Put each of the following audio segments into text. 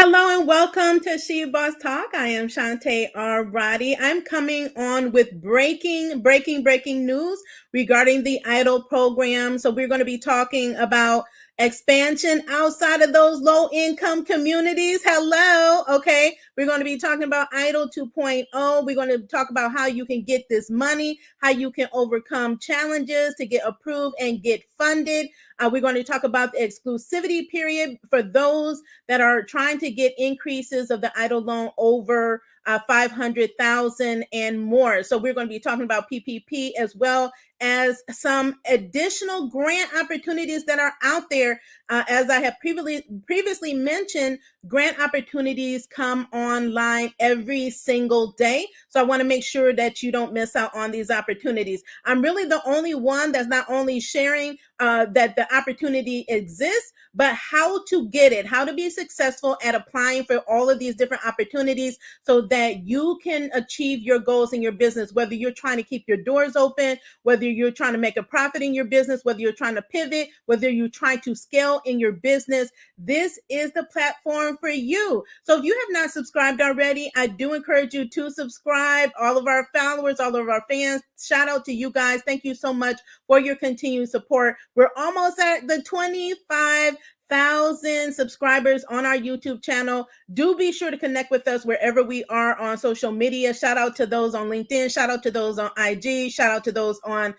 Hello and welcome to She Boss Talk. I am Shantae R. Roddy. I'm coming on with breaking news regarding the EIDL program. So we're going to be talking about expansion outside of those low income communities. Hello. Okay. We're going to be talking about EIDL 2.0. We're going to talk about how you can get this money, how you can overcome challenges to get approved and get funded. We're going to talk about the exclusivity period for those that are trying to get increases of the EIDL loan over 500,000 and more. So we're going to be talking about PPP as well as some additional grant opportunities that are out there. As I have previously mentioned, grant opportunities come online every single day. So I want to make sure that you don't miss out on these opportunities. I'm really the only one that's not only sharing that the opportunity exists, but how to get it, how to be successful at applying for all of these different opportunities so that you can achieve your goals in your business, whether you're trying to keep your doors open, whether you're trying to make a profit in your business, whether you're trying to pivot, whether you're trying to scale in your business. This is the platform for you. So if you have not subscribed already, I do encourage you to subscribe. All of our followers, all of our fans, shout out to you guys. Thank you so much for your continued support. We're almost at the 25,000 subscribers on our YouTube channel. Do be sure to connect with us wherever we are on social media. Shout out to those on LinkedIn. Shout out to those on IG. Shout out to those on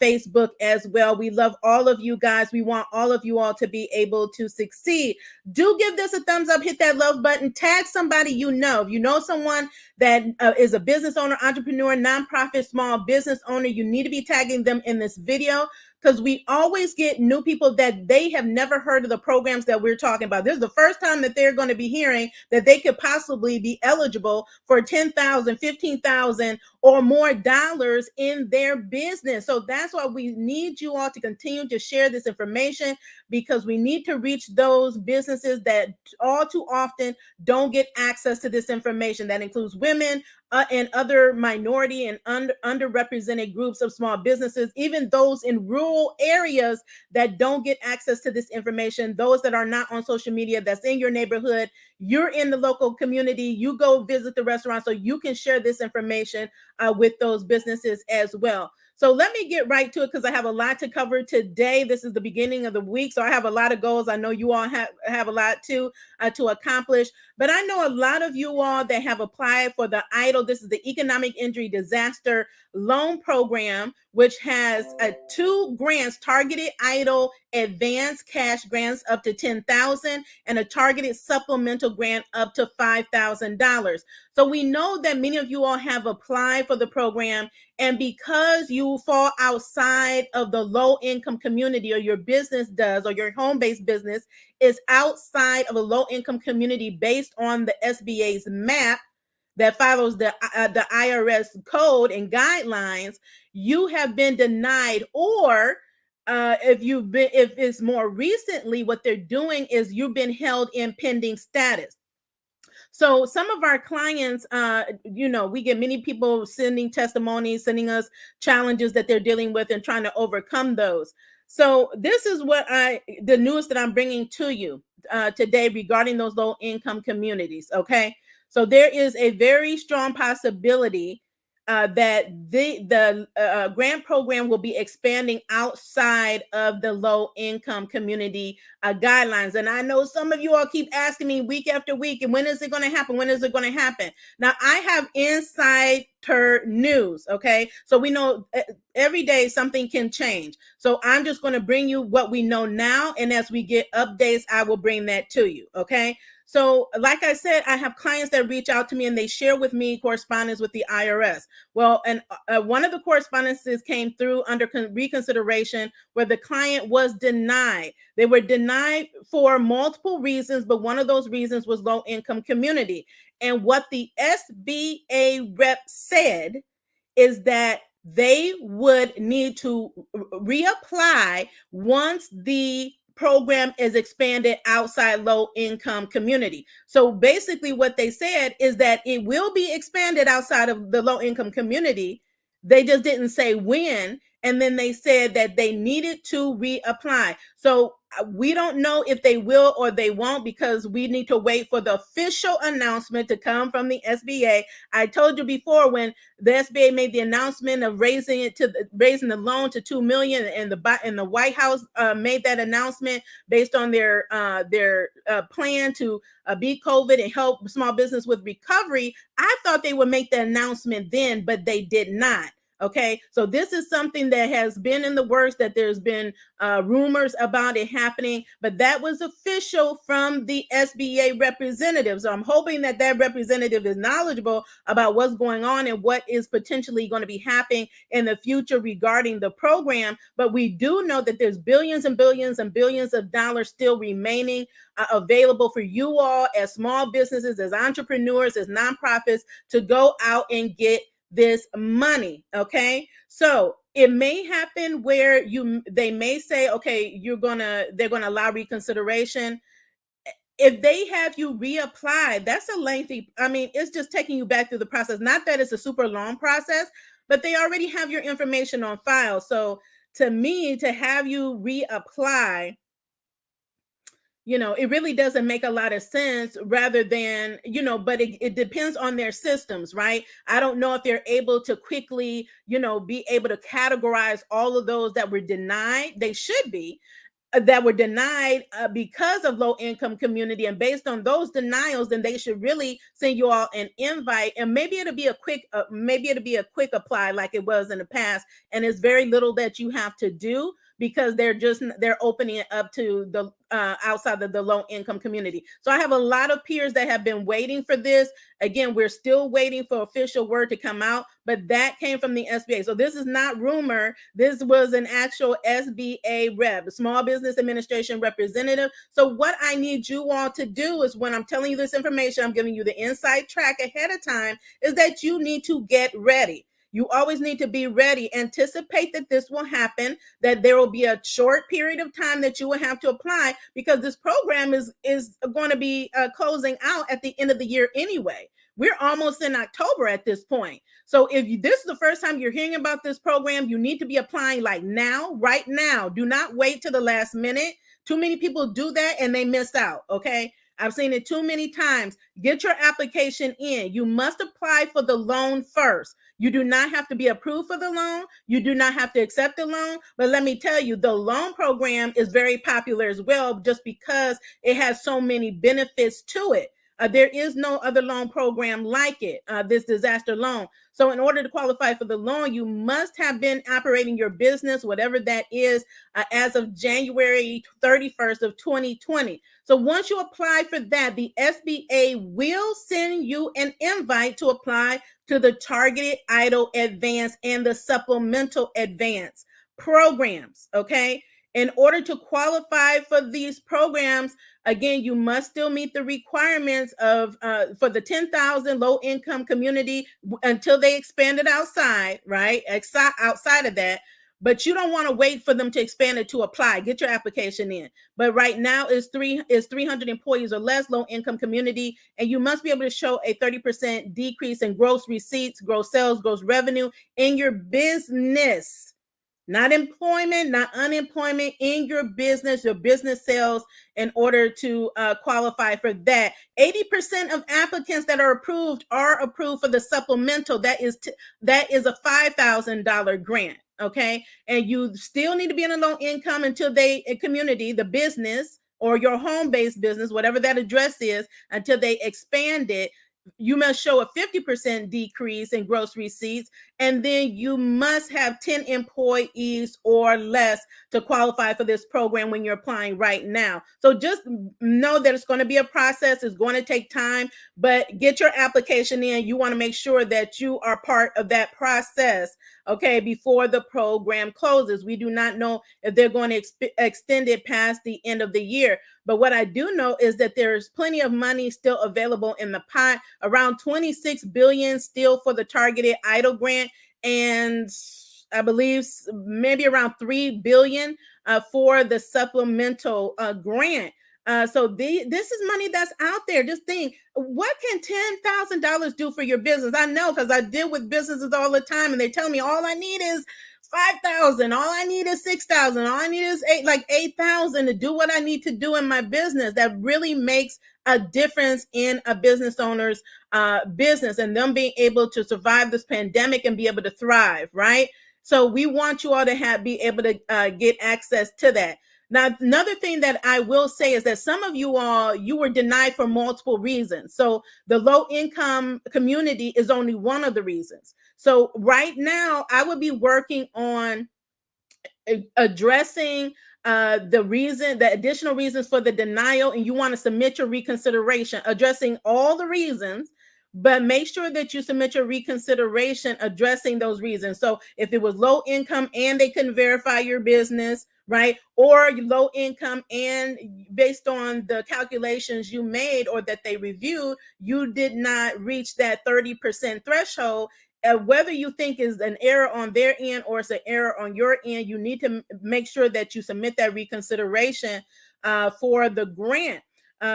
Facebook as well. We love all of you guys. We want all of you all to be able to succeed. Do give this a thumbs up. Hit that love button. Tag somebody you know. If you know someone that is a business owner, entrepreneur, nonprofit, small business owner, you need to be tagging them in this video, because we always get new people that they have never heard of the programs that we're talking about. This is the first time that they're going to be hearing that they could possibly be eligible for $10,000, $15,000 or more dollars in their business. So that's why we need you all to continue to share this information, because we need to reach those businesses that all too often don't get access to this information. That includes women, and other minority and underrepresented groups of small businesses, even those in rural areas that don't get access to this information, those that are not on social media, that's in your neighborhood, you're in the local community, you go visit the restaurant, so you can share this information with those businesses as well. So let me get right to it, because I have a lot to cover today. This is the beginning of the week, so I have a lot of goals. I know you all have a lot to accomplish, but I know a lot of you all that have applied for the EIDL. This is the Economic Injury Disaster Loan Program, which has 2 grants: targeted EIDL advanced cash grants up to $10,000 and a targeted supplemental grant up to $5,000. So we know that many of you all have applied for the program, and because you fall outside of the low income community, or your business does, or your home-based business is outside of a low income community based on the SBA's map that follows the IRS code and guidelines, you have been denied. Or if it's more recently, what they're doing is you've been held in pending status. So some of our clients, we get many people sending testimonies, sending us challenges that they're dealing with and trying to overcome those. So this is the news that I'm bringing to you today regarding those low income communities. Okay. So there is a very strong possibility that the grant program will be expanding outside of the low income community guidelines. And I know some of you all keep asking me week after week, and when is it going to happen? When is it going to happen? Now, I have insider news. Okay. So we know every day something can change. So I'm just going to bring you what we know now. And as we get updates, I will bring that to you. Okay. So like I said, I have clients that reach out to me and they share with me correspondence with the IRS. Well, and one of the correspondences came through under reconsideration, where the client was denied. They were denied for multiple reasons, but one of those reasons was low income community. And what the SBA rep said is that they would need to reapply once the program is expanded outside low income community. So basically what they said is that it will be expanded outside of the low income community. They just didn't say when. and then they said that they needed to reapply. So we don't know if they will or they won't, because we need to wait for the official announcement to come from the SBA. I told you before, when the SBA made the announcement of raising the loan to $2 million, and the White House made that announcement based on their plan to beat COVID and help small business with recovery. I thought they would make the announcement then, but they did not. Okay, so this is something that has been in the works, that there's been rumors about it happening, but that was official from the SBA representative. So I'm hoping that that representative is knowledgeable about what's going on and what is potentially going to be happening in the future regarding the program. But we do know that there's billions and billions and billions of dollars still remaining available for you all as small businesses, as entrepreneurs, as nonprofits, to go out and get this money. Okay, so it may happen where they may say, okay, they're gonna allow reconsideration. If they have you reapply, that's a lengthy, I mean, it's just taking you back through the process. Not that it's a super long process, but they already have your information on file. So to me, to have you reapply, it really doesn't make a lot of sense, rather than, but it depends on their systems, right? I don't know if they're able to quickly, be able to categorize all of those that were denied. They should be, that were denied because of low income community, and based on those denials, then they should really send you all an invite, and maybe it'll be a quick apply like it was in the past, and it's very little that you have to do, because they're opening it up to the outside of the low income community. So I have a lot of peers that have been waiting for this. Again, we're still waiting for official word to come out, but that came from the SBA. So this is not rumor. This was an actual SBA rep, Small Business Administration representative. So what I need you all to do is, when I'm telling you this information, I'm giving you the inside track ahead of time, is that you need to get ready. You always need to be ready. Anticipate that this will happen, that there will be a short period of time that you will have to apply, because this program is going to be closing out at the end of the year anyway. We're almost in October at this point. So if this is the first time you're hearing about this program, you need to be applying like now, right now. Do not wait to the last minute. Too many people do that and they miss out, okay? I've seen it too many times. Get your application in. You must apply for the loan first. You do not have to be approved for the loan. You do not have to accept the loan. But let me tell you, the loan program is very popular as well, just because it has so many benefits to it. There is no other loan program like it, this disaster loan. So in order to qualify for the loan, you must have been operating your business, whatever that is, as of January 31st of 2020. So once you apply for that, the SBA will send you an invite to apply to the Targeted EIDL Advance and the Supplemental Advance programs, okay? In order to qualify for these programs, again, you must still meet the requirements of for the 10,000 low income community until they expand it outside, right? Outside of that. But you don't want to wait for them to expand it to apply. Get your application in. But right now is 300 employees or less, low income community, and you must be able to show a 30% decrease in gross receipts, gross sales, gross revenue in your business. Not employment, not unemployment, in your business sales, in order to qualify for that. 80% of applicants that are approved for the supplemental. That is a $5,000 grant. Okay. And you still need to be in a low income until a community, the business or your home-based business, whatever that address is, until they expand it. You must show a 50% decrease in gross receipts, and then you must have 10 employees or less to qualify for this program when you're applying right now. So just know that it's going to be a process. It's going to take time, but get your application in. You want to make sure that you are part of that process, okay, before the program closes. We do not know if they're going to extend it past the end of the year. But what I do know is that there's plenty of money still available in the pot, around $26 billion still for the Targeted EIDL grant, and I believe maybe around $3 billion for the supplemental grant. This is money that's out there. Just think, what can $10,000 do for your business? I know, because I deal with businesses all the time, and they tell me all I need is 5,000, all I need is 6,000, all I need is 8,000 to do what I need to do in my business. That really makes a difference in a business owner's business, and them being able to survive this pandemic and be able to thrive, right? So we want you all to be able to get access to that. Now, another thing that I will say is that some of you were denied for multiple reasons. So the low income community is only one of the reasons. So right now, I would be working on addressing the additional reasons for the denial, and you want to submit your reconsideration, addressing all the reasons, but make sure that you submit your reconsideration addressing those reasons. So if it was low income and they couldn't verify your business, right, or low income and based on the calculations you made or that they reviewed, you did not reach that 30% threshold, whether you think is an error on their end or it's an error on your end, you need to make sure that you submit that reconsideration for the grant.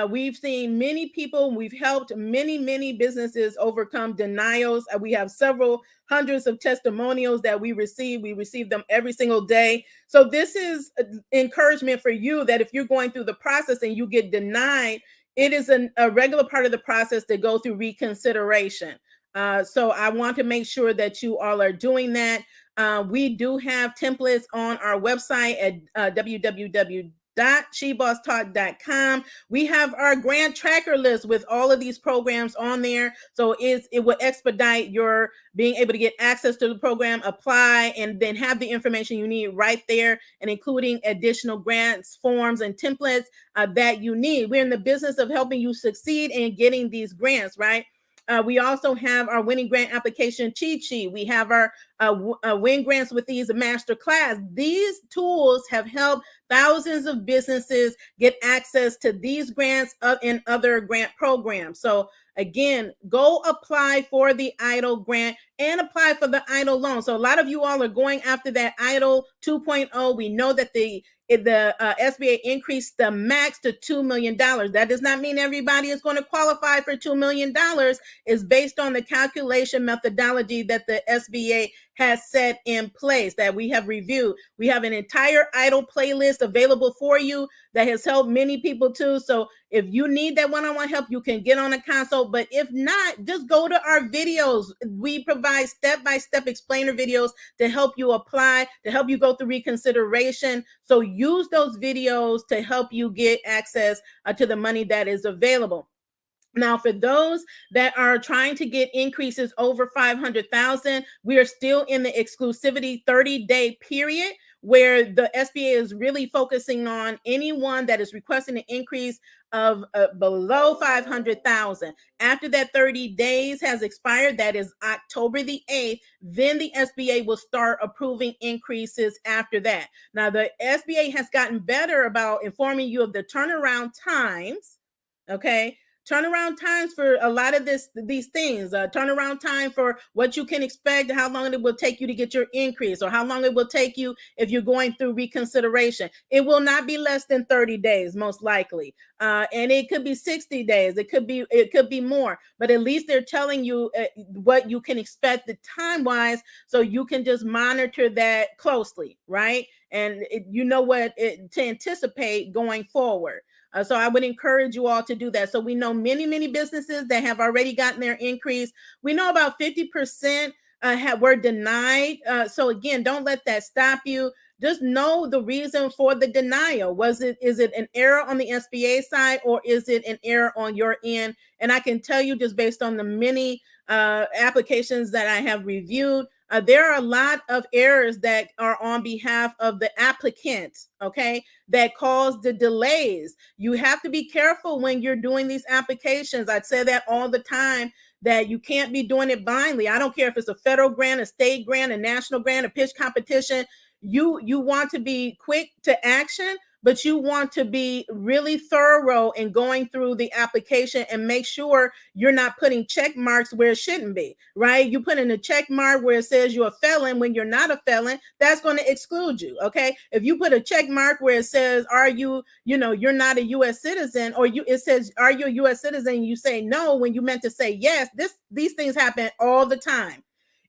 We've seen many people, we've helped many businesses overcome denials. We have several hundreds of testimonials that we receive. We receive them every single day. So this is encouragement for you that if you're going through the process and you get denied, it is a regular part of the process to go through reconsideration. So I want to make sure that you all are doing that. We do have templates on our website at www.shebosstalk.com. We have our grant tracker list with all of these programs on there. So it will expedite your being able to get access to the program, apply, and then have the information you need right there, and including additional grants, forms, and templates that you need. We're in the business of helping you succeed in getting these grants, right? We also have our winning grant application cheat sheet. We have our win grants with these master class. These tools have helped thousands of businesses get access to these grants and other grant programs. So again, go apply for the EIDL grant and apply for the EIDL loan. So a lot of you all are going after that EIDL 2.0. We know that the SBA increased the max to $2 million. That does not mean everybody is going to qualify for $2 million. It's based on the calculation methodology that the SBA has set in place that we have reviewed. We have an entire EIDL playlist available for you that has helped many people too. So if you need that one-on-one help, you can get on a consult. But if not, just go to our videos. We provide step-by-step explainer videos to help you apply, to help you go through reconsideration. So use those videos to help you get access to the money that is available. Now, for those that are trying to get increases over 500,000, we are still in the exclusivity 30-day period where the SBA is really focusing on anyone that is requesting an increase of below 500,000. After that 30 days has expired, that is October the 8th, then the SBA will start approving increases after that. Now, the SBA has gotten better about informing you of the turnaround times, okay? Turnaround times for a lot of these things, turnaround time for what you can expect, how long it will take you to get your increase, or how long it will take you if you're going through reconsideration. It will not be less than 30 days, most likely. And it could be 60 days. It could be more, but at least they're telling you what you can expect the time-wise, so you can just monitor that closely, right? And you know what to anticipate going forward. So I would encourage you all to do that. So we know many businesses that have already gotten their increase. We know about 50% were denied. So again, don't let that stop you. Just know the reason for the denial. Is it an error on the SBA side, or is it an error on your end? And I can tell you, just based on the many applications that I have reviewed, there are a lot of errors that are on behalf of the applicant, okay, that cause the delays. You have to be careful when you're doing these applications. I'd say that all the time, that you can't be doing it blindly. I don't care if it's a federal grant, a state grant, a national grant, a pitch competition. You want to be quick to action, but you want to be really thorough in going through the application and make sure you're not putting check marks where it shouldn't be, right? You put in a check mark where it says you're a felon when you're not a felon, that's going to exclude you, okay? If you put a check mark where it says, are you, you're not a U.S. citizen, or it says, are you a U.S. citizen? You say no when you meant to say yes. These things happen all the time.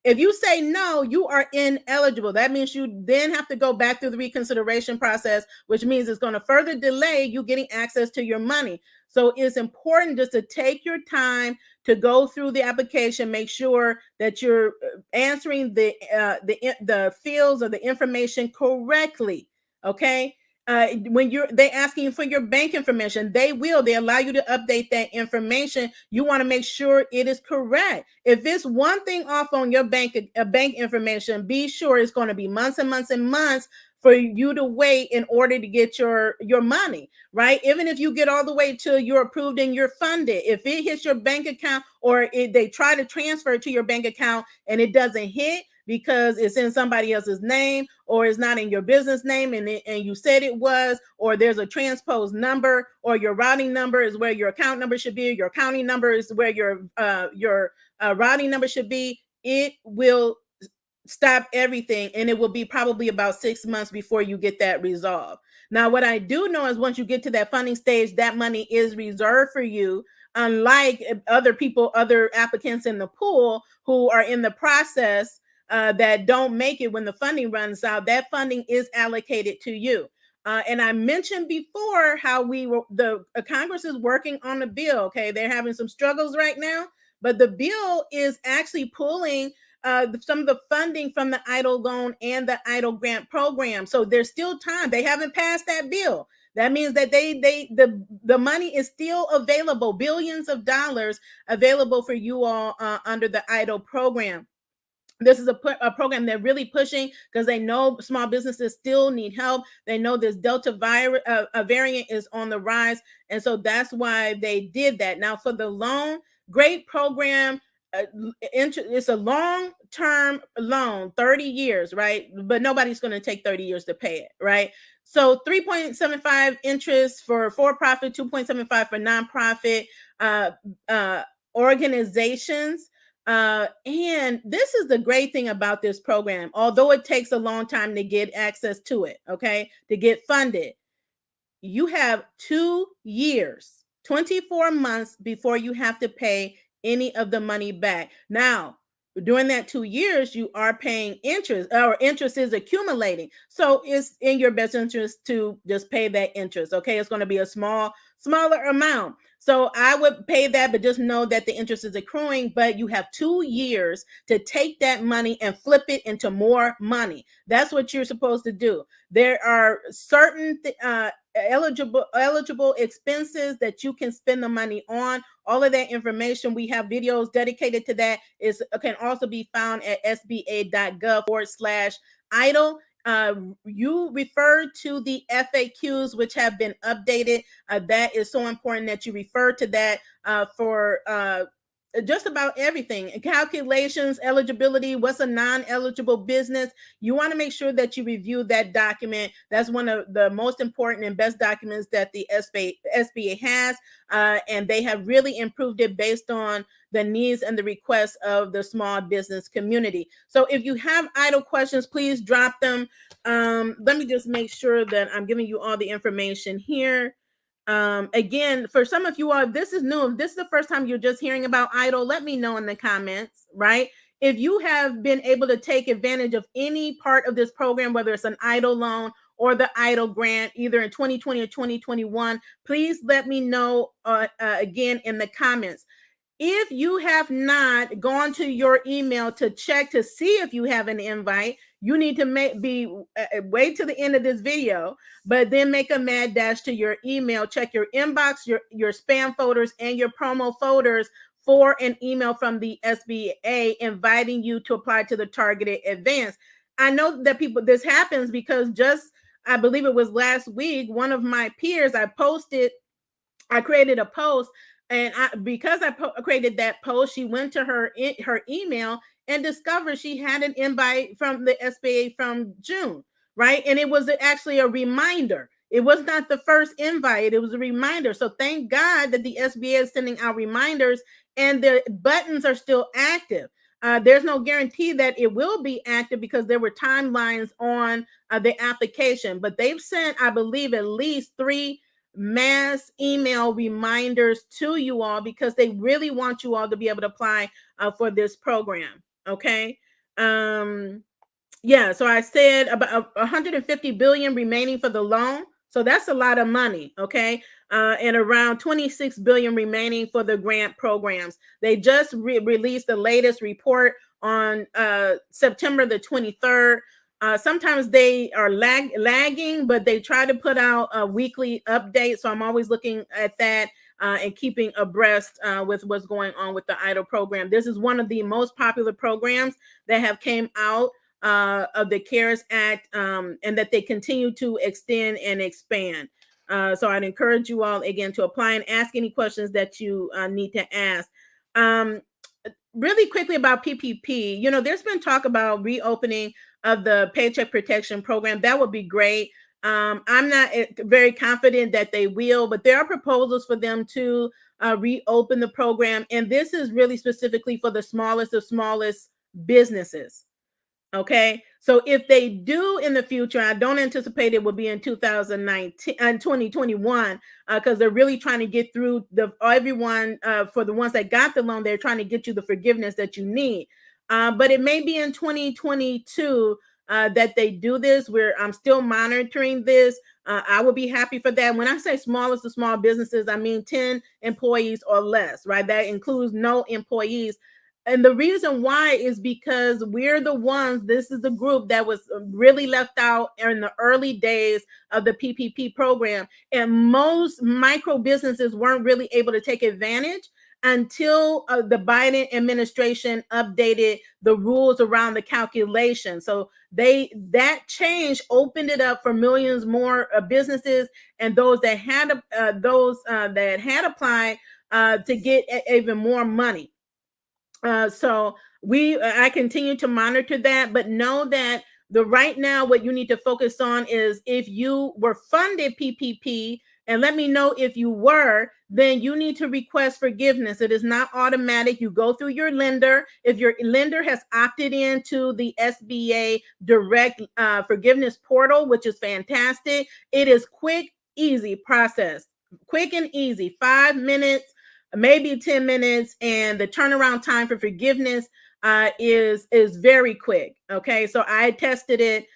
If you say no, you are ineligible. That means you then have to go back through the reconsideration process, which means it's going to further delay you getting access to your money. So it's important just to take your time to go through the application, make sure that you're answering the fields or the information correctly. Okay. When they asking you for your bank information, they allow you to update that information. You want to make sure it is correct. If it's one thing off on your bank information, be sure it's going to be months and months and months for you to wait in order to get your money, right? Even if you get all the way till you're approved and you're funded, if it hits your bank account, or they try to transfer it to your bank account and it doesn't hit because it's in somebody else's name, or it's not in your business name and you said it was, or there's a transposed number, or your routing number is where your account number should be, your accounting number is where your routing number should be, it will stop everything, and it will be probably about 6 months before you get that resolved. Now, what I do know is once you get to that funding stage, that money is reserved for you, unlike other applicants in the pool who are in the process that don't make it when the funding runs out. That funding is allocated to you. And I mentioned before how the Congress is working on the bill. Okay, they're having some struggles right now, but the bill is actually pulling some of the funding from the EIDL loan and the EIDL grant program. So there's still time. They haven't passed that bill. That means that the money is still available, billions of dollars available for you all under the EIDL program. This is a program they're really pushing because they know small businesses still need help. They know this Delta variant is on the rise. And so that's why they did that. Now, for the loan, great program. It's a long-term loan, 30 years, right? But nobody's going to take 30 years to pay it, right? So 3.75 interest for for-profit, 2.75 for nonprofit organizations. And this is the great thing about this program. Although it takes a long time to get access to it, okay, to get funded, you have 2 years, 24 months before you have to pay any of the money back. Now, during that 2 years, you are paying interest, or interest is accumulating. So it's in your best interest to just pay that interest. Okay, it's going to be a smaller amount. So I would pay that, but just know that the interest is accruing, but you have 2 years to take that money and flip it into more money. That's what you're supposed to do. There are certain eligible expenses that you can spend the money on. All of that information, we have videos dedicated to that, can also be found at sba.gov/EIDL. You refer to the FAQs, which have been updated. That is so important that you refer to that for just about everything. Calculations, eligibility, what's a non-eligible business. You want to make sure that you review that document. That's one of the most important and best documents that the SBA has, and they have really improved it based on the needs and the requests of the small business community. So if you have EIDL questions, please drop them. Let me just make sure that I'm giving you all the information here. Again, for some of you all, if this is new, if this is the first time you're just hearing about EIDL, let me know in the comments, right? If you have been able to take advantage of any part of this program, whether it's an EIDL loan or the EIDL grant, either in 2020 or 2021, please let me know again in the comments. If you have not gone to your email to check to see if you have an invite, you need to wait to the end of this video, but then make a mad dash to your email. Check your inbox, your spam folders, and your promo folders for an email from the SBA inviting you to apply to the targeted advance. I know that this happens because I believe it was last week, one of my peers, I created a post. And because I created that post, she went to her email and discovered she had an invite from the SBA from June, right? And it was actually a reminder. It was not the first invite. It was a reminder. So thank God that the SBA is sending out reminders and the buttons are still active. There's no guarantee that it will be active because there were timelines on the application, but they've sent, I believe, at least 3 mass email reminders to you all because they really want you all to be able to apply for this program. Okay. Yeah, so I said about 150 billion remaining for the loan. So that's a lot of money, okay? And around 26 billion remaining for the grant programs. They just released the latest report on September the 23rd. Sometimes they are lagging, but they try to put out a weekly update. So I'm always looking at that and keeping abreast with what's going on with the EIDL program. This is one of the most popular programs that have came out of the CARES Act, and that they continue to extend and expand. So I'd encourage you all again to apply and ask any questions that you need to ask. Really quickly about PPP, you know, there's been talk about reopening of the Paycheck Protection Program. That would be great. I'm not very confident that they will, but there are proposals for them to reopen the program. And this is really specifically for the smallest of smallest businesses. Okay, so if they do in the future, I don't anticipate it will be in 2019 and 2021 because they're really trying to get through the everyone for the ones that got the loan. They're trying to get you the forgiveness that you need, but it may be in 2022 that they do this. Where I'm still monitoring this. I would be happy for that. When I say smallest of small businesses, I mean 10 employees or less, right? That includes no employees. And the reason why is because we're the ones, this is the group that was really left out in the early days of the PPP program. And most micro businesses weren't really able to take advantage until the Biden administration updated the rules around the calculation. So that change opened it up for millions more businesses and those that had applied to get even more money. So I continue to monitor that, but know that right now what you need to focus on is if you were funded PPP, and let me know if you were, then you need to request forgiveness. It is not automatic. You go through your lender. If your lender has opted into the SBA direct forgiveness portal, which is fantastic, it is quick, easy process. Quick and easy, 5 minutes, maybe 10 minutes, and the turnaround time for forgiveness is very quick. Okay, so I tested it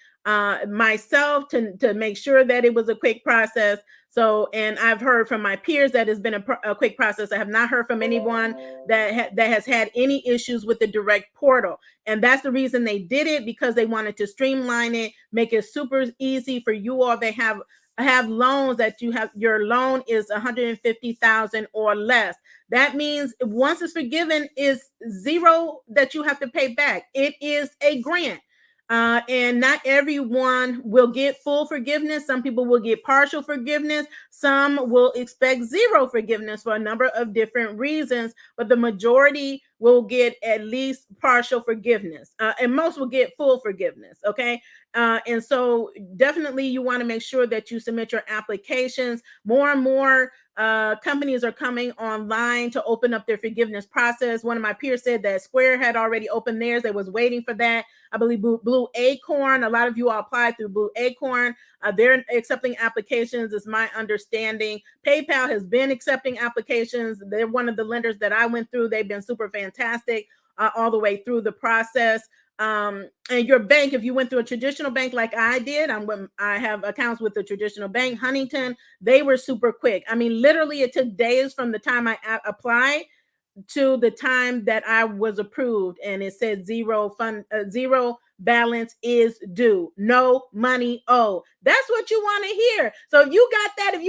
myself to make sure that it was a quick process. So, and I've heard from my peers that it's been a quick process. I have not heard from anyone that has had any issues with the direct portal, and that's the reason they did it, because they wanted to streamline it, make it super easy for you all. They have loans that your loan is 150,000 or less. That means once it's forgiven, is zero that you have to pay back. It is a grant. And not everyone will get full forgiveness. Some people will get partial forgiveness. Some will expect zero forgiveness for a number of different reasons, but the majority will get at least partial forgiveness, and most will get full forgiveness. Okay. And so definitely you want to make sure that you submit your applications. More and more companies are coming online to open up their forgiveness process. One of my peers said that Square had already opened theirs. They was waiting for that. I believe Blue Acorn, a lot of you all applied through Blue Acorn. They're accepting applications, is my understanding. PayPal has been accepting applications. They're one of the lenders that I went through. They've been super fantastic all the way through the process. And your bank, if you went through a traditional bank like I did, I have accounts with the traditional bank, Huntington, they were super quick. I mean, literally it took days from the time I applied to the time that I was approved, and it said zero balance is due, no money owed. That's what you want to hear. So if you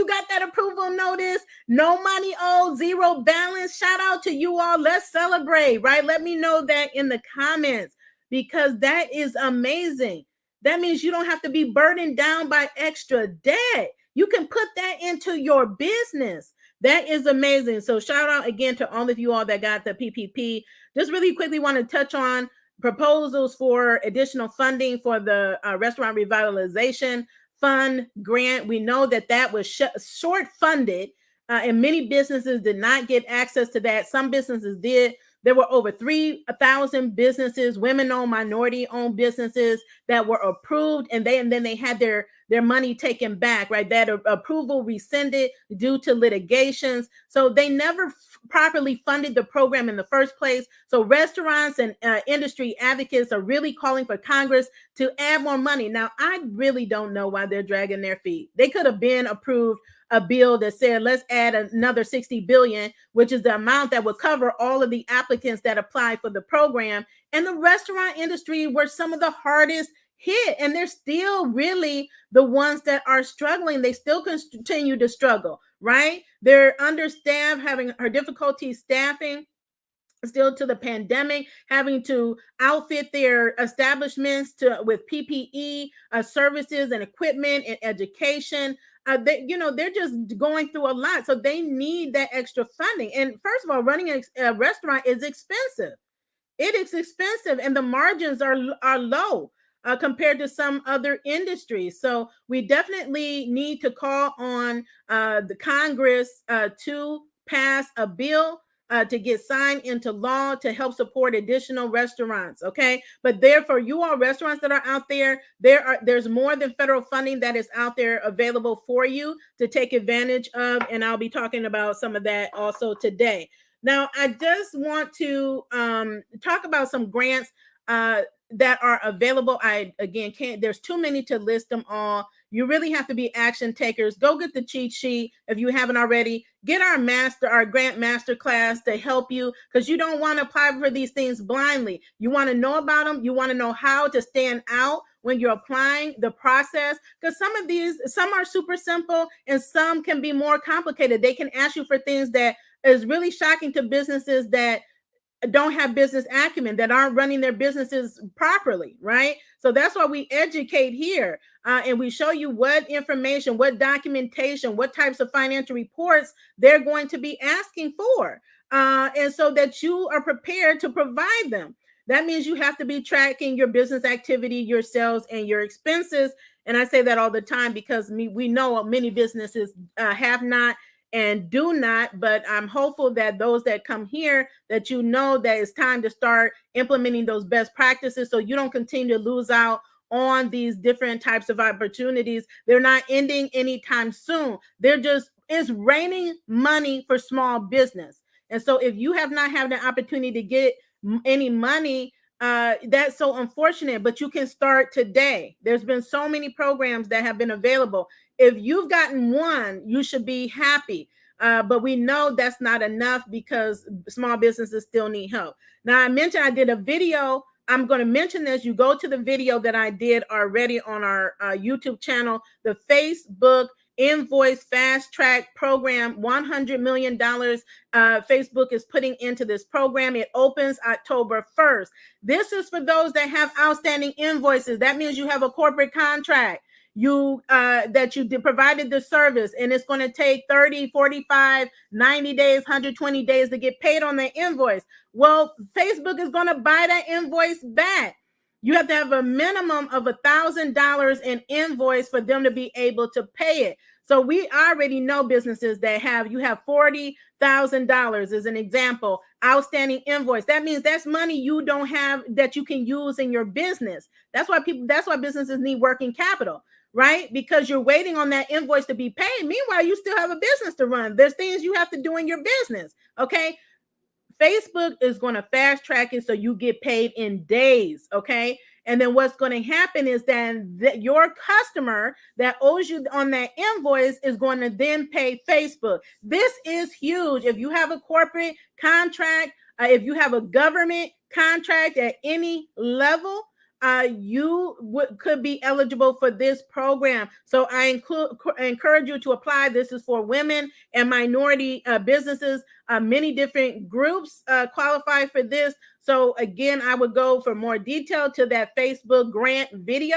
got that approval notice, no money owed, zero balance, shout out to you all. Let's celebrate, right? Let me know that in the comments, because that is amazing. That means you don't have to be burdened down by extra debt. You can put that into your business. That is amazing. So shout out again to all of you all that got the PPP. Just really quickly want to touch on proposals for additional funding for the restaurant revitalization fund grant. We know that that was short funded, and many businesses did not get access to that. Some businesses did. There were over 3,000 businesses, women-owned, minority-owned businesses that were approved, and then they had their money taken back, right? That approval rescinded due to litigations. So they never properly funded the program in the first place. So restaurants and industry advocates are really calling for Congress to add more money. Now, I really don't know why they're dragging their feet. They could have been approved a bill that said, let's add another 60 billion, which is the amount that would cover all of the applicants that apply for the program. And the restaurant industry were some of the hardest hit, and they're still really the ones that are struggling. They still continue to struggle, right? They're understaffed, having difficulty staffing still to the pandemic, having to outfit their establishments with PPE services and equipment and education. They're just going through a lot, so they need that extra funding. And first of all, running a restaurant is expensive. It is expensive, and the margins are low compared to some other industries. So we definitely need to call on the Congress to pass a bill to get signed into law to help support additional restaurants. Okay, but therefore, you all restaurants that are out there, there's more than federal funding that is out there available for you to take advantage of, and I'll be talking about some of that also today. Now, I just want to talk about some grants that are available. I, again, can't, there's too many to list them all. You really have to be action takers. Go get the cheat sheet if you haven't already. Get our grant master class to help you, because you don't want to apply for these things blindly. You want to know about them. You want to know how to stand out when you're applying the process, because some are super simple and some can be more complicated. They can ask you for things that is really shocking to businesses that don't have business acumen, that aren't running their businesses properly, right? So that's why we educate here, and we show you what information, what documentation, what types of financial reports they're going to be asking for, and so that you are prepared to provide them. That means you have to be tracking your business activity, your sales, and your expenses. And I say that all the time because we know many businesses have not and do not, but I'm hopeful that those that come here, that you know that it's time to start implementing those best practices so you don't continue to lose out on these different types of opportunities. They're not ending anytime soon. It's raining money for small business. And so if you have not had the opportunity to get any money, that's so unfortunate, but you can start today. There's been so many programs that have been available. If you've gotten one, you should be happy. But we know that's not enough because small businesses still need help. Now, I mentioned I did a video. I'm going to mention this. You go to the video that I did already on our YouTube channel, the Facebook Invoice Fast Track Program, $100 million Facebook is putting into this program. It opens October 1st. This is for those that have outstanding invoices. That means you have a corporate contract, that you provided the service, and it's going to take 30, 45, 90 days, 120 days to get paid on the invoice. Well, Facebook is going to buy that invoice back. You have to have a minimum of $1,000 in invoice for them to be able to pay it. So we already know businesses that have $40,000 as an example, outstanding invoice. That means that's money you don't have that you can use in your business. That's why businesses need working capital, right? Because you're waiting on that invoice to be paid. Meanwhile, you still have a business to run. There's things you have to do in your business. Okay. Facebook is going to fast track it so you get paid in days. Okay. And then what's going to happen is then your customer that owes you on that invoice is going to then pay Facebook. This is huge. If you have a corporate contract, if you have a government contract at any level, you could be eligible for this program. So I encourage you to apply. This is for women and minority businesses. Many different groups qualify for this. So again, I would go for more detail to that Facebook grant video.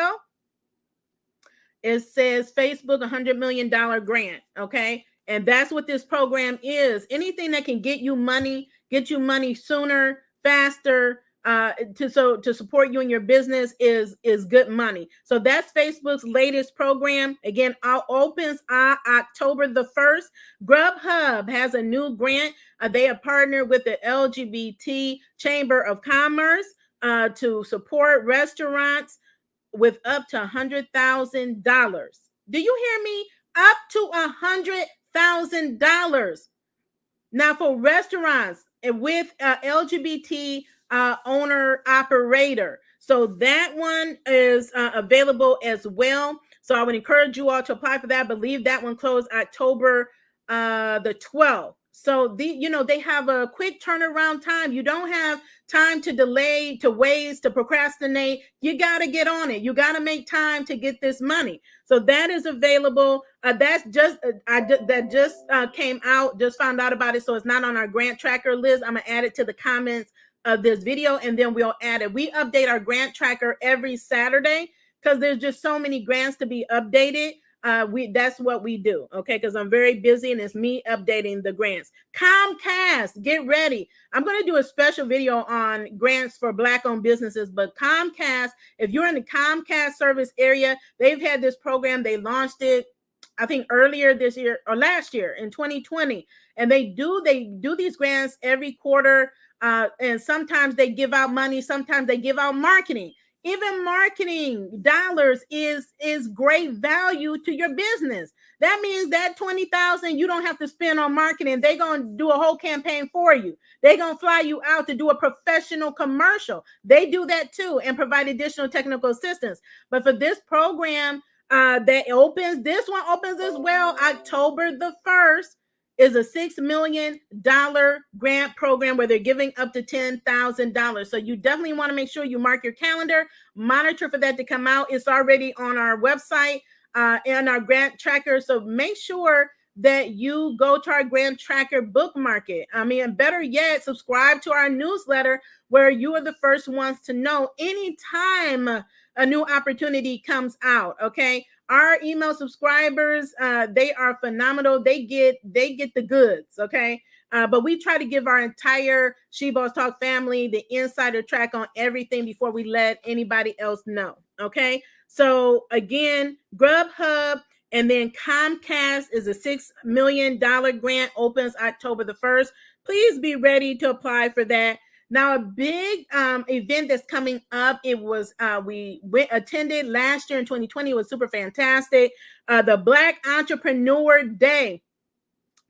It says Facebook $100 million grant. Okay. And that's what this program is. Anything that can get you money sooner, faster, to support you in your business is good money. So that's Facebook's latest program. Again, opens October the 1st. Grubhub has a new grant. They have partnered with the LGBT Chamber of Commerce to support restaurants with up to $100,000. Do you hear me? Up to $100,000. Now, for restaurants with LGBT owner operator, so that one is available as well. So I would encourage you all to apply for that. I believe that one closed October the 12th. So they have a quick turnaround time. You don't have time to delay, to waste, to procrastinate. You got to get on it. You got to make time to get this money. So that is available. That's just that just came out. Just found out about it. So it's not on our grant tracker list. I'm gonna add it to the comments of this video, and then we'll add it. We update our grant tracker every Saturday because there's just so many grants to be updated. That's what we do, okay? Because I'm very busy and it's me updating the grants. Comcast, get ready. I'm going to do a special video on grants for Black-owned businesses, but Comcast, if you're in the Comcast service area, they've had this program. They launched it, I think, earlier this year or last year in 2020, and they do these grants every quarter, and sometimes they give out money, sometimes they give out marketing. Even marketing dollars is great value to your business. That means that $20,000 you don't have to spend on marketing. They're going to do a whole campaign for you. They're going to fly you out to do a professional commercial. They do that too and provide additional technical assistance. But for this program this one opens as well October the 1st. Is a $6 million grant program where they're giving up to $10,000. So you definitely want to make sure you mark your calendar, monitor for that to come out. It's already on our website and our grant tracker. So make sure that you go to our grant tracker, bookmark it. I mean, better yet, subscribe to our newsletter where you are the first ones to know anytime a new opportunity comes out, okay? Our email subscribers, they are phenomenal. They get the goods, okay? But we try to give our entire She Boss Talk family the insider track on everything before we let anybody else know, okay? So again, Grubhub and then Comcast is a $6 million grant, opens October the 1st. Please be ready to apply for that. Now, a big event that's coming up, it was we attended last year in 2020. It was super fantastic. The Black Entrepreneur Day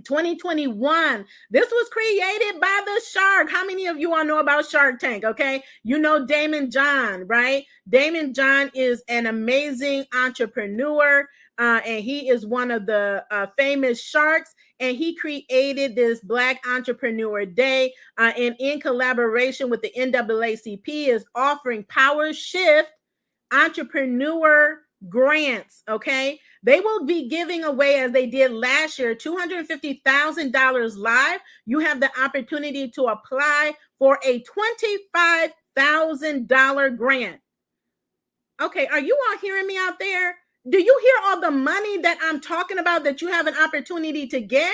2021. This was created by the Shark. How many of you all know about Shark Tank? Okay, you know Damon John, right? Damon John is an amazing entrepreneur, and he is one of the famous sharks. And he created this Black Entrepreneur Day, and in collaboration with the NAACP is offering Power Shift entrepreneur grants, okay? They will be giving away, as they did last year, $250,000 live. You have the opportunity to apply for a $25,000 grant. Okay, are you all hearing me out there? Do you hear all the money that I'm talking about that you have an opportunity to get?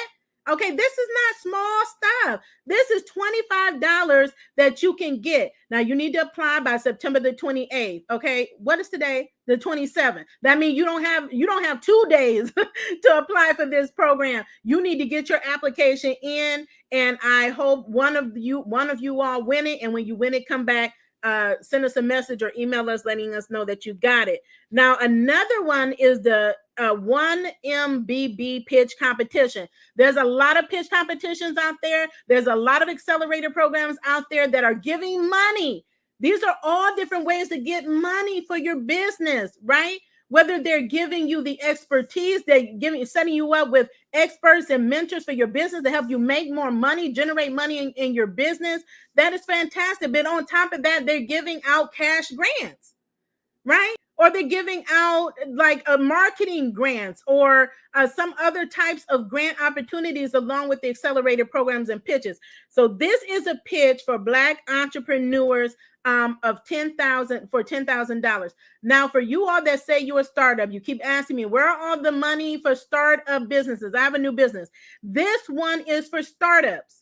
Okay, this is not small stuff. This is $25 that you can get. Now, you need to apply by September the 28th. Okay, what is today? The 27th. That means you don't have 2 days to apply for this program. You need to get your application in, and I hope one of you all win it. And when you win it, come back. Send us a message or email us letting us know that you got it. Now, another one is the 1MBB pitch competition. There's a lot of pitch competitions out there. There's a lot of accelerator programs out there that are giving money. These are all different ways to get money for your business, right? Whether they're giving you the expertise, setting you up with experts and mentors for your business to help you make more money, generate money in your business. That is fantastic. But on top of that, they're giving out cash grants, right? Or they're giving out like marketing grants or some other types of grant opportunities along with the accelerated programs and pitches. So this is a pitch for Black entrepreneurs of $10,000. Now, for you all that say you're a startup, you keep asking me, where are all the money for startup businesses? I have a new business. This one is for startups.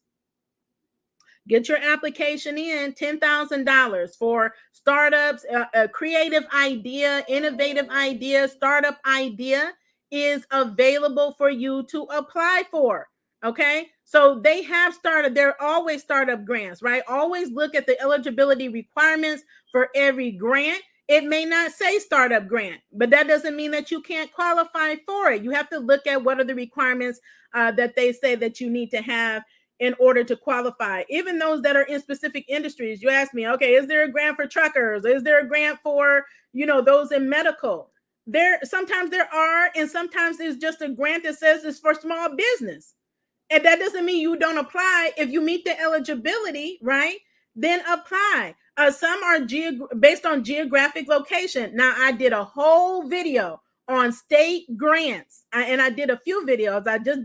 Get your application in, $10,000 for startups, a creative idea, innovative idea, startup idea is available for you to apply for. Okay. So they have started, there are always startup grants, right? Always look at the eligibility requirements for every grant. It may not say startup grant, but that doesn't mean that you can't qualify for it. You have to look at what are the requirements that they say that you need to have in order to qualify. Even those that are in specific industries. You ask me, okay, is there a grant for truckers? Is there a grant for, those in medical? Sometimes there are, and sometimes there's just a grant that says it's for small business. And that doesn't mean you don't apply. If you meet the eligibility, right, then apply. Some are based on geographic location. Now, I did a whole video on state grants, and I did a few videos. I just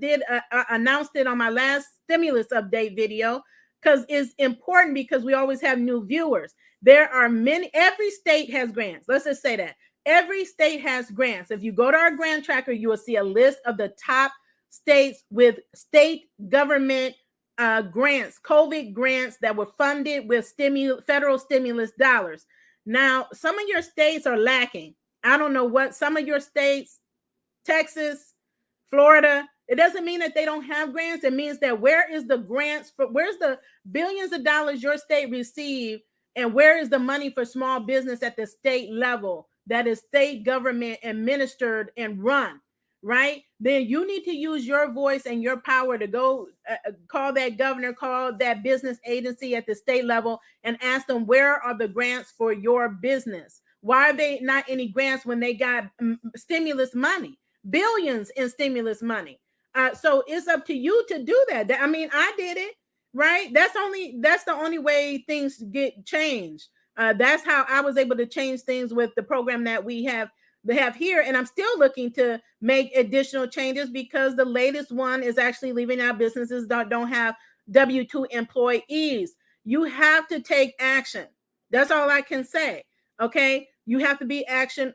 announced it on my last stimulus update video because it's important, because we always have new viewers. There are many, every state has grants. Let's just say that. Every state has grants. If you go to our grant tracker, you will see a list of the top states with state government grants, COVID grants that were funded with federal stimulus dollars. Now, some of your states are lacking. I don't know what some of your states, Texas, Florida, it doesn't mean that they don't have grants. It means that where's the billions of dollars your state received, and where is the money for small business at the state level that is state government administered and run? Right? Then you need to use your voice and your power to go call that governor, call that business agency at the state level, and ask them, where are the grants for your business? Why are they not any grants when they got stimulus money, billions in stimulus money? So it's up to you to do that. I mean, I did it, right? That's the only way things get changed. That's how I was able to change things with the program that we have here. And I'm still looking to make additional changes, because the latest one is actually leaving out businesses that don't have W-2 employees. You have to take action. That's all I can say. Okay. You have to be action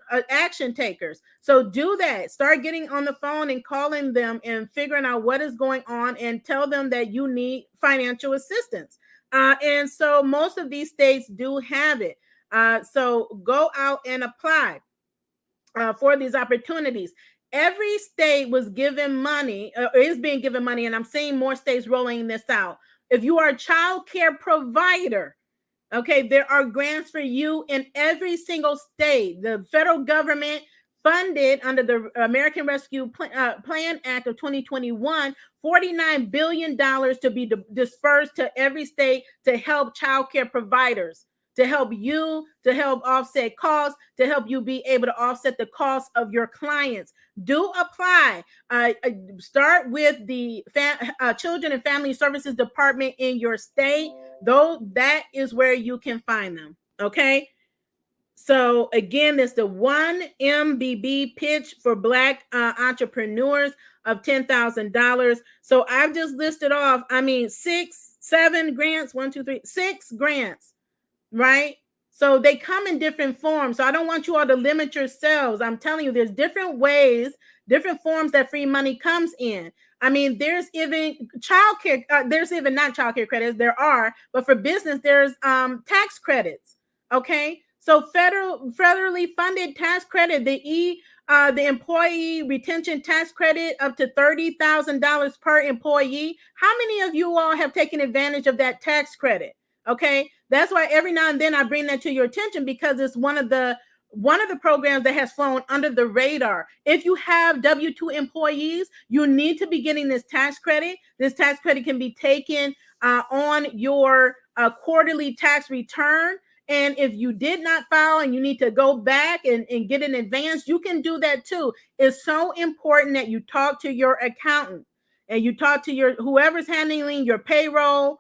takers. So do that. Start getting on the phone and calling them and figuring out what is going on, and tell them that you need financial assistance. And so most of these states do have it. So go out and apply for these opportunities. Every state was given money, is being given money, and I'm seeing more states rolling this out. If you are a child care provider, okay, there are grants for you in every single state. The federal government funded, under the American Rescue Plan Act of 2021, $49 billion to be dispersed to every state to help child care providers, to help you, to help offset costs, to help you be able to offset the costs of your clients. Do apply. Start with the Children and Family Services Department in your state, though that is where you can find them. Okay. So again, there's the 1 MBB pitch for Black entrepreneurs of $10,000. So I've just listed off, 7 grants, 6 grants. Right? So they come in different forms. So I don't want you all to limit yourselves. I'm telling you, there's different ways, different forms that free money comes in. There's even childcare. There's even not childcare credits. There are, but for business, there's tax credits. Okay. So federally funded tax credit, the employee retention tax credit, up to $30,000 per employee. How many of you all have taken advantage of that tax credit? Okay. That's why every now and then I bring that to your attention, because it's one of the programs that has flown under the radar. If you have W-2 employees, you need to be getting this tax credit. This tax credit can be taken on your quarterly tax return. And if you did not file and you need to go back and get an advance, you can do that too. It's so important that you talk to your accountant and you talk to whoever's handling your payroll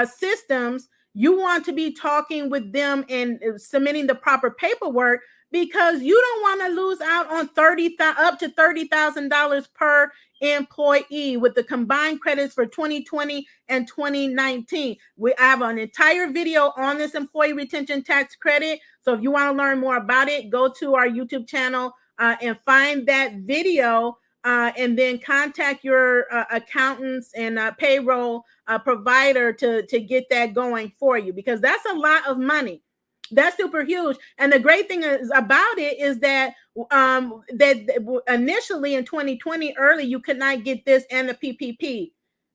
systems. You want to be talking with them and submitting the proper paperwork, because you don't want to lose out on up to $30,000 per employee with the combined credits for 2020 and 2019. I have an entire video on this employee retention tax credit. So if you want to learn more about it, go to our YouTube channel and find that video. and then contact your accountants and payroll provider to get that going for you, because that's a lot of money. That's super huge. And the great thing is about it is that initially in 2020 early, you could not get this and the PPP.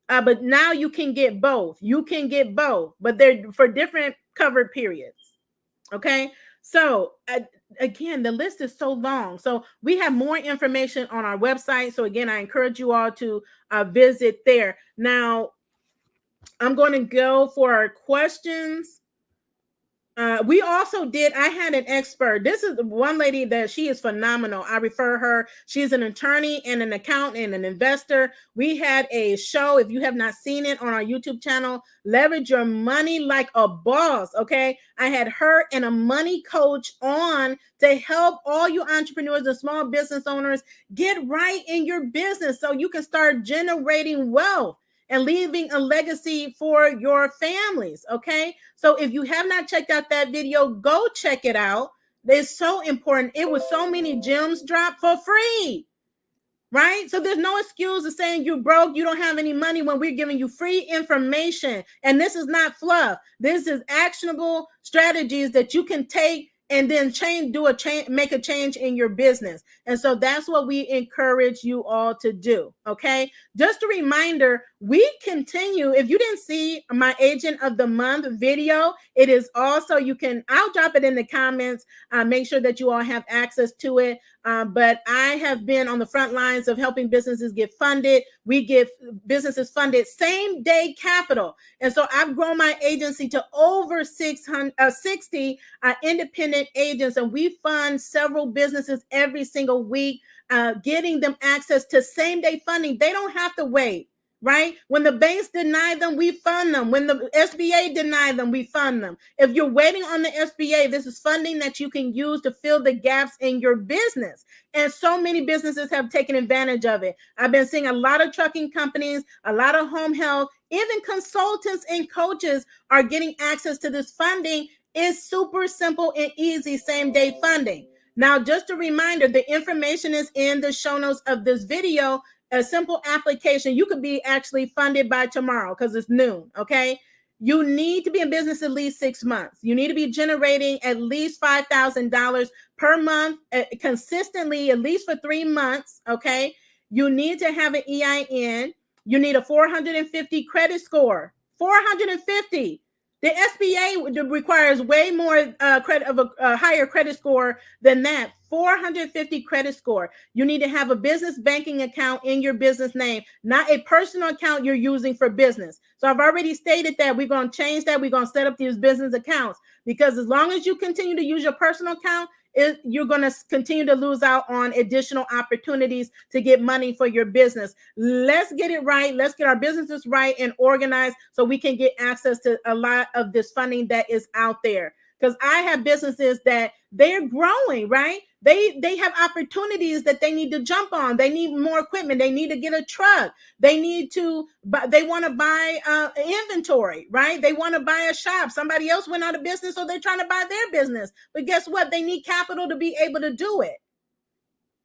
But now you can get both. You can get both, but they're for different covered periods. Okay. So again, the list is so long. So we have more information on our website. So again, I encourage you all to visit there. Now, I'm going to go for our questions. We also I had an expert. This is one lady that she is phenomenal. I refer her. She's an attorney and an accountant and an investor. We had a show. If you have not seen it, on our YouTube channel, Leverage Your Money Like a Boss. Okay. I had her and a money coach on to help all you entrepreneurs and small business owners get right in your business so you can start generating wealth and leaving a legacy for your families. Okay. So if you have not checked out that video, go check it out. It's so important. It was so many gems dropped for free, right? So there's no excuse of saying you're broke, you don't have any money, when we're giving you free information. And this is not fluff. This is actionable strategies that you can take and then make a change in your business. And so that's what we encourage you all to do. Okay. Just a reminder, we continue. If you didn't see my Agent of the Month video, it is also, I'll drop it in the comments. Make sure that you all have access to it. But I have been on the front lines of helping businesses get funded. We give businesses funded same day capital. And so I've grown my agency to over 60 independent agents, and we fund several businesses every single week, getting them access to same day funding. They don't have to wait. Right? When the banks deny them, we fund them. When the SBA deny them, we fund them. If you're waiting on the SBA, this is funding that you can use to fill the gaps in your business. And so many businesses have taken advantage of it. I've been seeing a lot of trucking companies, a lot of home health, even consultants and coaches are getting access to this funding. It's super simple and easy same day funding. Now, just a reminder, the information is in the show notes of this video. A simple application. You could be actually funded by tomorrow because it's noon. Okay. You need to be in business at least 6 months. You need to be generating at least $5,000 per month consistently, at least for 3 months. Okay. You need to have an EIN. You need a 450 credit score. 450. The SBA requires way more credit of a higher credit score than that. 450 credit score. You need to have a business banking account in your business name, not a personal account you're using for business. So I've already stated that we're going to change that. We're going to set up these business accounts, because as long as you continue to use your personal account, you're going to continue to lose out on additional opportunities to get money for your business. Let's get it right. Let's get our businesses right and organized so we can get access to a lot of this funding that is out there. Because I have businesses that they're growing, right? They have opportunities that they need to jump on. They need more equipment. They need to get a truck. They want to buy inventory, right? They want to buy a shop. Somebody else went out of business, so they're trying to buy their business. But guess what? They need capital to be able to do it.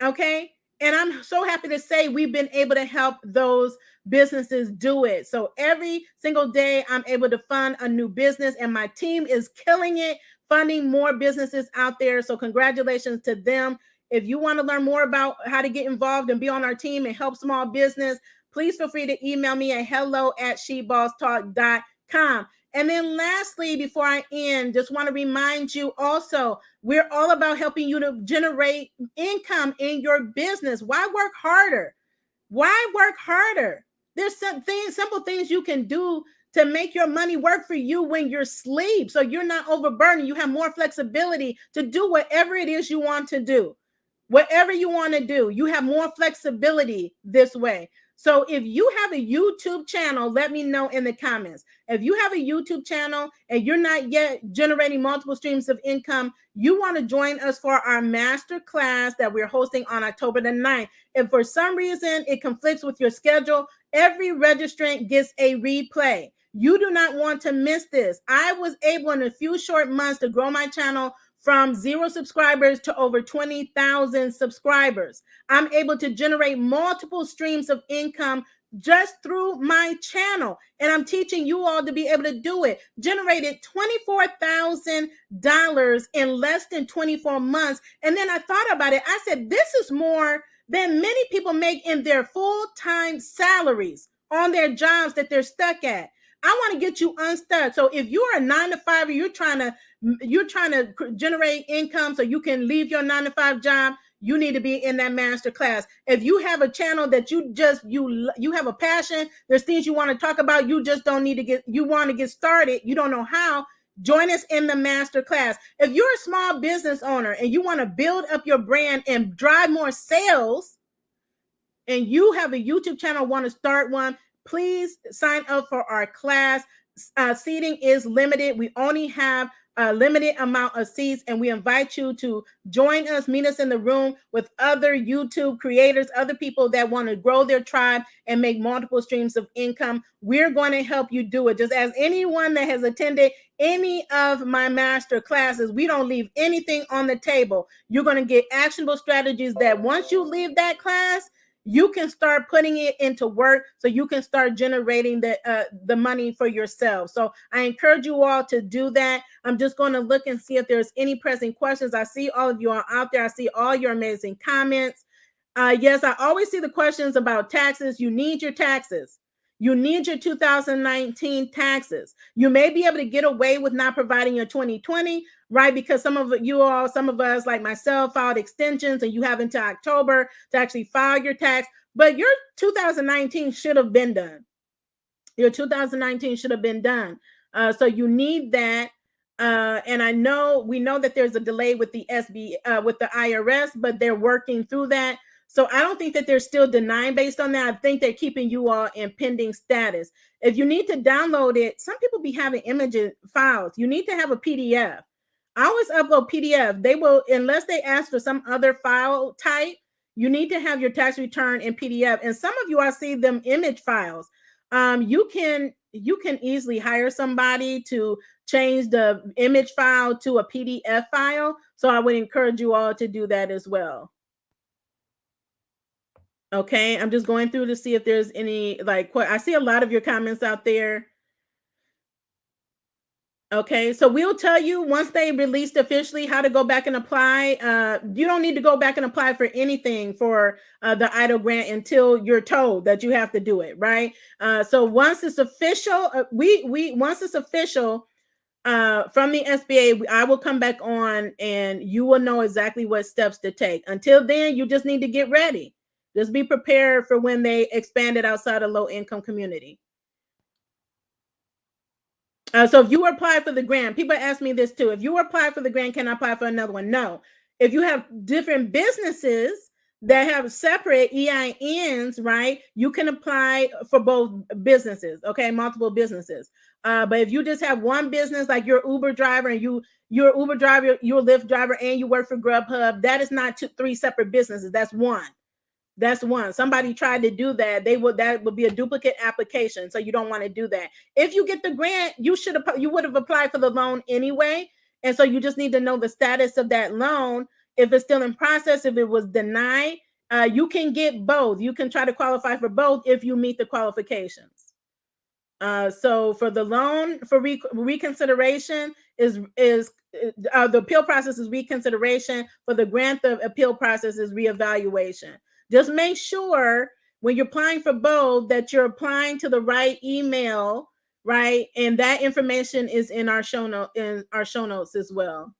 Okay. And I'm so happy to say we've been able to help those businesses do it. So every single day I'm able to fund a new business, and my team is killing it, funding more businesses out there. So congratulations to them. If you want to learn more about how to get involved and be on our team and help small business, please feel free to email me at hello@shebosstalk.com. And then lastly, before I end, just want to remind you also, we're all about helping you to generate income in your business. Why work harder? Why work harder? There's some simple things you can do to make your money work for you when you're asleep, so you're not overburdened. You have more flexibility to do whatever it is you want to do. Whatever you want to do, you have more flexibility this way. So if you have a YouTube channel, let me know in the comments. If you have a YouTube channel and you're not yet generating multiple streams of income, you want to join us for our master class that we're hosting on October the 9th. If for some reason it conflicts with your schedule, every registrant gets a replay. You do not want to miss this. I was able in a few short months to grow my channel from 0 subscribers to over 20,000 subscribers. I'm able to generate multiple streams of income just through my channel. And I'm teaching you all to be able to do it. Generated $24,000 in less than 24 months. And then I thought about it. I said, this is more than many people make in their full-time salaries on their jobs that they're stuck at. I want to get you unstuck. So if you are a 9-to-5, or you're trying to generate income so you can leave your 9-to-5 job, you need to be in that master class. If you have a channel that you have a passion, there's things you want to talk about, you just don't need to you want to get started, you don't know how, join us in the master class. If you're a small business owner and you want to build up your brand and drive more sales, and you have a YouTube channel, want to start one, please sign up for our class. Seating is limited. We only have a limited amount of seats, and we invite you to join us, meet us in the room with other YouTube creators, other people that want to grow their tribe and make multiple streams of income. We're going to help you do it. Just as anyone that has attended any of my master classes, we don't leave anything on the table. You're going to get actionable strategies that once you leave that class, you can start putting it into work so you can start generating the money for yourself. So I encourage you all to do that. I'm just going to look and see if there's any pressing questions. I see all of you are out there. I see all your amazing comments. Yes, I always see the questions about taxes. You need your taxes. You need your 2019 taxes. You may be able to get away with not providing your 2020, right? Because some of us like myself filed extensions, and you have until October to actually file your tax, but your 2019 should have been done. Your 2019 should have been done. So you need that. And we know that there's a delay with the with the IRS, but they're working through that. So I don't think that they're still denying based on that. I think they're keeping you all in pending status. If you need to download it, some people be having image files. You need to have a PDF. I always upload PDF. They will, unless they ask for some other file type, you need to have your tax return in PDF. And some of you, I see them image files. You can easily hire somebody to change the image file to a PDF file. So I would encourage you all to do that as well. Okay, I'm just going through to see if there's any, I see a lot of your comments out there. Okay, so we'll tell you once they released officially how to go back and apply. You don't need to go back and apply for anything for the EIDL grant until you're told that you have to do it, right? So once it's official, once it's official from the SBA, I will come back on and you will know exactly what steps to take. Until then, you just need to get ready. Just be prepared for when they expand it outside of low-income community. So if you apply for the grant, people ask me this too. If you apply for the grant, can I apply for another one? No. If you have different businesses that have separate EINs, right, you can apply for both businesses, okay, multiple businesses. But if you just have one business, like you're Uber driver and you're Uber driver, you're a Lyft driver, and you work for Grubhub, that is not three separate businesses. That's one. That's one. Somebody tried to do that. That would be a duplicate application. So you don't want to do that. If you get the grant, you would have applied for the loan anyway. And so you just need to know the status of that loan. If it's still in process, if it was denied, you can get both. You can try to qualify for both if you meet the qualifications. So for the loan for reconsideration the appeal process is reconsideration. For the grant, the appeal process is reevaluation. Just make sure when you're applying for both that you're applying to the right email, right? And that information is in our show notes as well.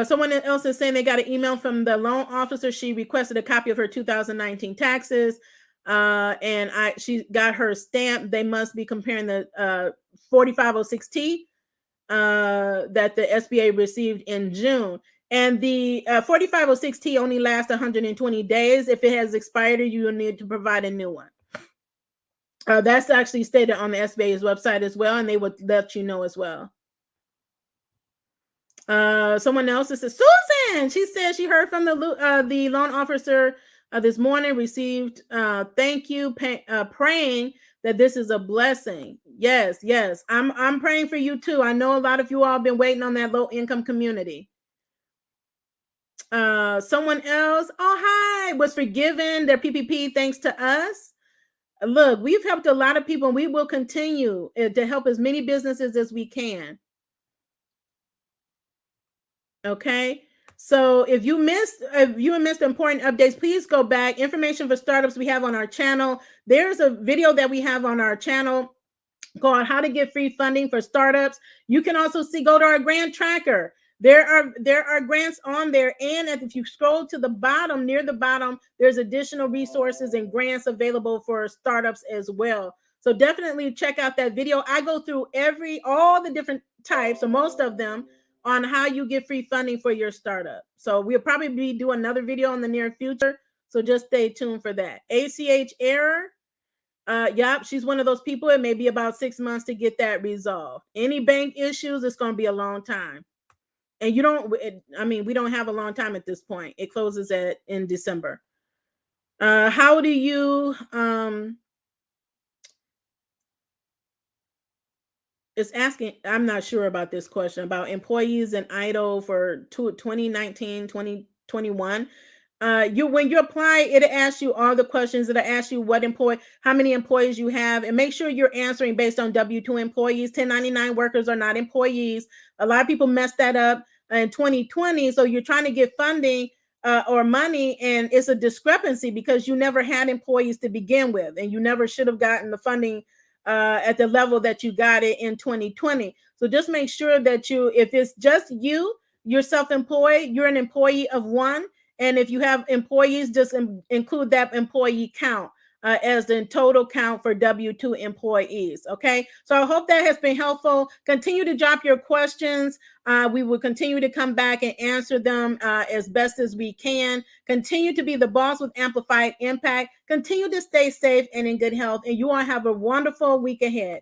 Someone else is saying they got an email from the loan officer. She requested a copy of her 2019 taxes, and she got her stamp. They must be comparing the 4506T that the SBA received in June. And the 4506T only lasts 120 days. If it has expired, you will need to provide a new one. That's actually stated on the SBA's website as well, and they would let you know as well. Someone else says, Susan, she said she heard from the loan officer this morning, received thank you, praying that this is a blessing. Yes, yes. I'm praying for you too. I know a lot of you all been waiting on that low income community. Someone else, oh hi, was forgiven their PPP thanks to us. Look, we've helped a lot of people and we will continue to help as many businesses as we can. Okay. So if you missed important updates, please go back. Information for startups we have on our channel. There's a video that we have on our channel called How to Get Free Funding for Startups. You can also go to our grant tracker. There are grants on there, and if you scroll to the bottom, near the bottom, there's additional resources and grants available for startups as well. So definitely check out that video. I go through all the different types, or most of them, on how you get free funding for your startup. So we'll probably be doing another video in the near future. So just stay tuned for that. ACH error. Yep, she's one of those people. It may be about 6 months to get that resolved. Any bank issues, it's going to be a long time. And we don't have a long time at this point. It closes in December. How do you it's asking, I'm not sure about this question about employees and EIDL for 2019, 2021. When you apply, it asks you all the questions. It'll ask you how many employees you have, and make sure you're answering based on W-2 employees. 1099 workers are not employees. A lot of people messed that up in 2020. So you're trying to get funding or money, and it's a discrepancy because you never had employees to begin with, and you never should have gotten the funding at the level that you got it in 2020. So just make sure that if it's just you're self-employed, you're an employee of one. And if you have employees, just include that employee count as the total count for W-2 employees. Okay. So I hope that has been helpful. Continue to drop your questions. We will continue to come back and answer them as best as we can. Continue to be the boss with amplified impact. Continue to stay safe and in good health. And you all have a wonderful week ahead.